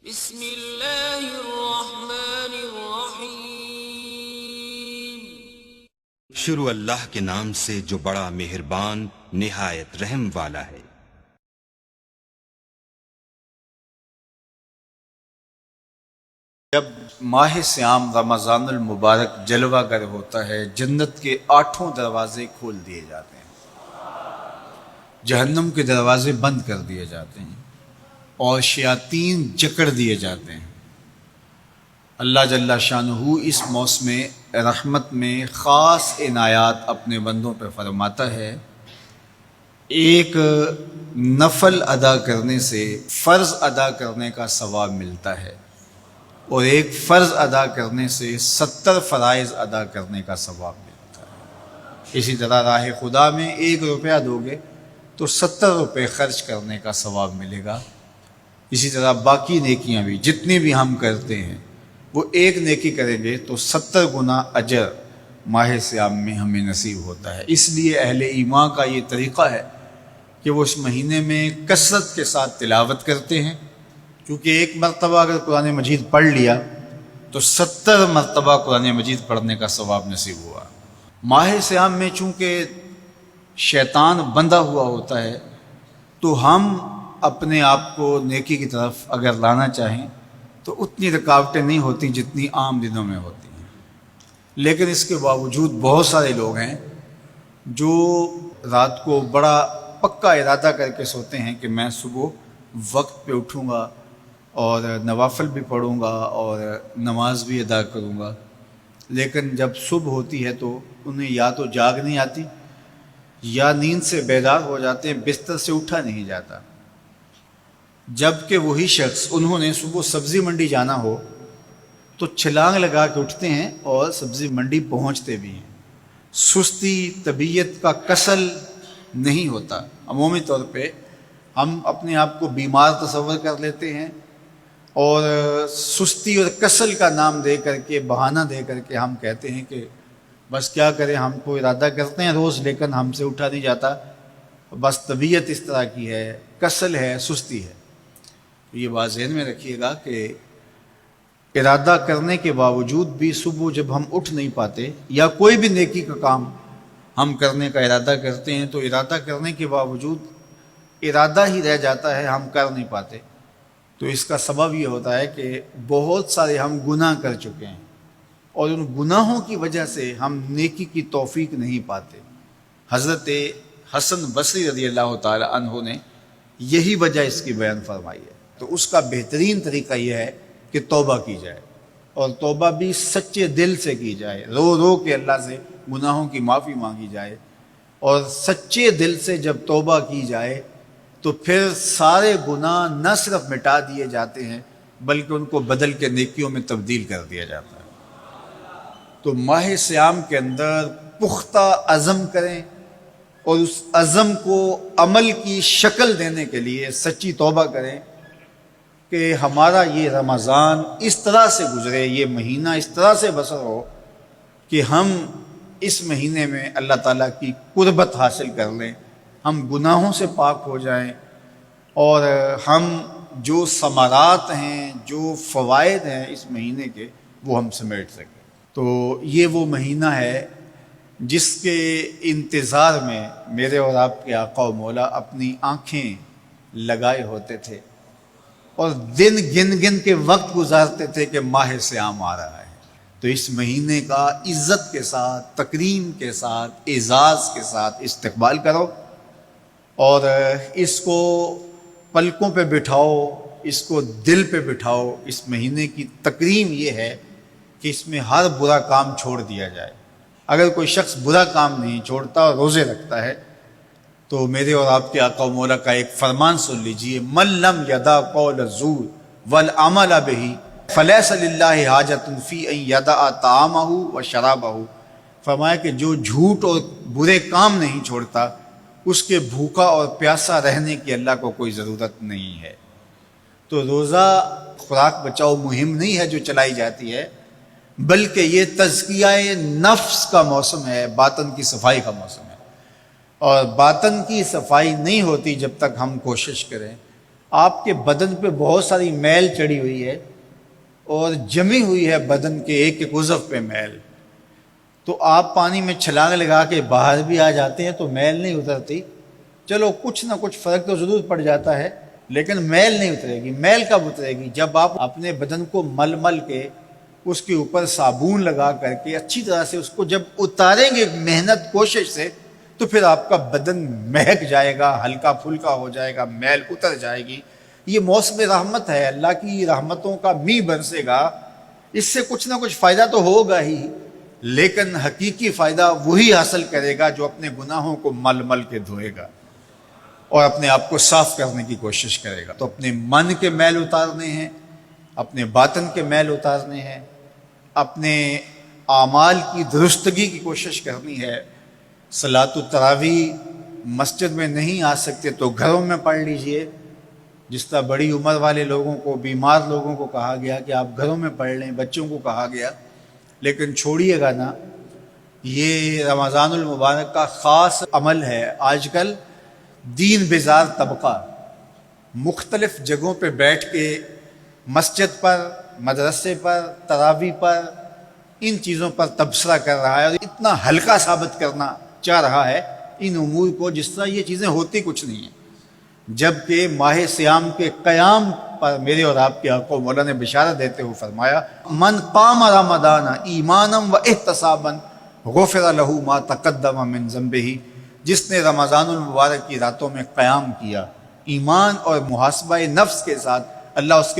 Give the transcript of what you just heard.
بسم اللہ الرحمن الرحیم۔ شروع اللہ کے نام سے جو بڑا مہربان نہایت رحم والا ہے۔ جب ماہ سیام رمضان المبارک جلوہ گر ہوتا ہے، جنت کے 8 دروازے کھول دیے جاتے ہیں، جہنم کے دروازے بند کر دیے جاتے ہیں اور شیاطین جکڑ دیے جاتے ہیں۔ اللہ جل شانہ اس موسم رحمت میں خاص عنایات اپنے بندوں پہ فرماتا ہے۔ ایک نفل ادا کرنے سے فرض ادا کرنے کا ثواب ملتا ہے اور ایک فرض ادا کرنے سے 70 فرائض ادا کرنے کا ثواب ملتا ہے۔ اسی طرح راہ خدا میں 1 روپیہ دو گے تو 70 روپے خرچ کرنے کا ثواب ملے گا۔ اسی طرح باقی نیکیاں بھی جتنی بھی ہم کرتے ہیں، وہ ایک نیکی کریں گے تو 70 گنا اجر ماہ سیام میں ہمیں نصیب ہوتا ہے۔ اس لیے اہل ایمان کا یہ طریقہ ہے کہ وہ اس مہینے میں کثرت کے ساتھ تلاوت کرتے ہیں، کیونکہ ایک مرتبہ اگر قرآن مجید پڑھ لیا تو 70 مرتبہ قرآن مجید پڑھنے کا ثواب نصیب ہوا۔ ماہ سیام میں چونکہ شیطان بندھا ہوا ہوتا ہے، تو ہم اپنے آپ کو نیکی کی طرف اگر لانا چاہیں تو اتنی رکاوٹیں نہیں ہوتی جتنی عام دنوں میں ہوتی ہیں، لیکن اس کے باوجود بہت سارے لوگ ہیں جو رات کو بڑا پکا ارادہ کر کے سوتے ہیں کہ میں صبح وقت پہ اٹھوں گا اور نوافل بھی پڑھوں گا اور نماز بھی ادا کروں گا، لیکن جب صبح ہوتی ہے تو انہیں یا تو جاگ نہیں آتی یا نیند سے بیدار ہو جاتے ہیں، بستر سے اٹھا نہیں جاتا۔ جبکہ وہی شخص انہوں نے صبح سبزی منڈی جانا ہو تو چھلانگ لگا کے اٹھتے ہیں اور سبزی منڈی پہنچتے بھی ہیں۔ سستی طبیعت کا کسل نہیں ہوتا۔ عمومی طور پہ ہم اپنے آپ کو بیمار تصور کر لیتے ہیں اور سستی اور کسل کا نام دے کر کے، بہانہ دے کر کے ہم کہتے ہیں کہ بس کیا کریں، ہم کو ارادہ کرتے ہیں روز لیکن ہم سے اٹھا نہیں جاتا، بس طبیعت اس طرح کی ہے، کسل ہے، سستی ہے۔ یہ بات ذہن میں رکھیے گا کہ ارادہ کرنے کے باوجود بھی صبح جب ہم اٹھ نہیں پاتے یا کوئی بھی نیکی کا کام ہم کرنے کا ارادہ کرتے ہیں تو ارادہ کرنے کے باوجود ارادہ ہی رہ جاتا ہے، ہم کر نہیں پاتے، تو اس کا سبب یہ ہوتا ہے کہ بہت سارے ہم گناہ کر چکے ہیں اور ان گناہوں کی وجہ سے ہم نیکی کی توفیق نہیں پاتے۔ حضرت حسن بصری رضی اللہ تعالی عنہ نے یہی وجہ اس کی بیان فرمائی ہے۔ تو اس کا بہترین طریقہ یہ ہے کہ توبہ کی جائے، اور توبہ بھی سچے دل سے کی جائے، رو رو کے اللہ سے گناہوں کی معافی مانگی جائے، اور سچے دل سے جب توبہ کی جائے تو پھر سارے گناہ نہ صرف مٹا دیے جاتے ہیں بلکہ ان کو بدل کے نیکیوں میں تبدیل کر دیا جاتا ہے۔ تو ماہ سیام کے اندر پختہ عزم کریں اور اس عزم کو عمل کی شکل دینے کے لیے سچی توبہ کریں کہ ہمارا یہ رمضان اس طرح سے گزرے، یہ مہینہ اس طرح سے بسر ہو کہ ہم اس مہینے میں اللہ تعالیٰ کی قربت حاصل کر لیں، ہم گناہوں سے پاک ہو جائیں اور ہم جو ثمرات ہیں، جو فوائد ہیں اس مہینے کے، وہ ہم سمیٹ سکیں۔ تو یہ وہ مہینہ ہے جس کے انتظار میں میرے اور آپ کے آقا و مولا اپنی آنکھیں لگائے ہوتے تھے اور دن گن گن کے وقت گزارتے تھے کہ ماہ سیام آ رہا ہے۔ تو اس مہینے کا عزت کے ساتھ، تکریم کے ساتھ، اعزاز کے ساتھ استقبال کرو اور اس کو پلکوں پہ بٹھاؤ، اس کو دل پہ بٹھاؤ۔ اس مہینے کی تکریم یہ ہے کہ اس میں ہر برا کام چھوڑ دیا جائے۔ اگر کوئی شخص برا کام نہیں چھوڑتا اور روزے رکھتا ہے تو میرے اور آپ کے آقا و مولا کا ایک فرمان سن لیجئے، من لم یدع قول الزور والعمل بہ فلیس للہ حاجۃ فی ان یدع طعامہ وشرابہ۔ فرمایا کہ جو جھوٹ اور برے کام نہیں چھوڑتا، اس کے بھوکا اور پیاسا رہنے کی اللہ کو کوئی ضرورت نہیں ہے۔ تو روزہ خوراک بچاؤ مہم نہیں ہے جو چلائی جاتی ہے، بلکہ یہ تزکیہ نفس کا موسم ہے، باطن کی صفائی کا موسم ہے، اور باطن کی صفائی نہیں ہوتی جب تک ہم کوشش کریں آپ کے بدن پہ بہت ساری میل چڑھی ہوئی ہے اور جمی ہوئی ہے بدن کے ایک ایک عضو پہ میل، تو آپ پانی میں چھلانگ لگا کے باہر بھی آ جاتے ہیں تو میل نہیں اترتی، چلو کچھ نہ کچھ فرق تو ضرور پڑ جاتا ہے، لیکن میل نہیں اترے گی۔ میل کب اترے گی؟ جب آپ اپنے بدن کو مل مل کے اس کے اوپر صابون لگا کر کے اچھی طرح سے اس کو جب اتاریں گے محنت کوشش سے، تو پھر آپ کا بدن مہک جائے گا، ہلکا پھلکا ہو جائے گا، میل اتر جائے گی۔ یہ موسم رحمت ہے، اللہ کی رحمتوں کا میਂہ برسے گا، اس سے کچھ نہ کچھ فائدہ تو ہوگا ہی، لیکن حقیقی فائدہ وہی حاصل کرے گا جو اپنے گناہوں کو مل مل کے دھوئے گا اور اپنے آپ کو صاف کرنے کی کوشش کرے گا۔ تو اپنے من کے میل اتارنے ہیں، اپنے باطن کے میل اتارنے ہیں، اپنے اعمال کی درستگی کی کوشش کرنی ہے۔ صلاۃ التراویح مسجد میں نہیں آ سکتے تو گھروں میں پڑھ لیجئے، جس طرح بڑی عمر والے لوگوں کو، بیمار لوگوں کو کہا گیا کہ آپ گھروں میں پڑھ لیں، بچوں کو کہا گیا، لیکن چھوڑیے گا نا، یہ رمضان المبارک کا خاص عمل ہے۔ آج کل دین بیزار طبقہ مختلف جگہوں پہ بیٹھ کے مسجد پر، مدرسے پر، تراویح پر، ان چیزوں پر تبصرہ کر رہا ہے اور اتنا ہلکا ثابت کرنا چاہ رہا ہے ان امور کو جس طرح یہ چیزیں ہوتی کچھ نہیں ہیں، جبکہ ماہ صیام کے قیام پر میرے اور آپ کے آقا مولا نے بشارت دیتے ہوئے فرمایا من قام رمضان ایمانا و احتسابا غفر له ما تقدم من ذنبہ، جس نے رمضان المبارک کی راتوں میں قیام کیا ایمان اور محاسبہ نفس کے ساتھ، اللہ اس کے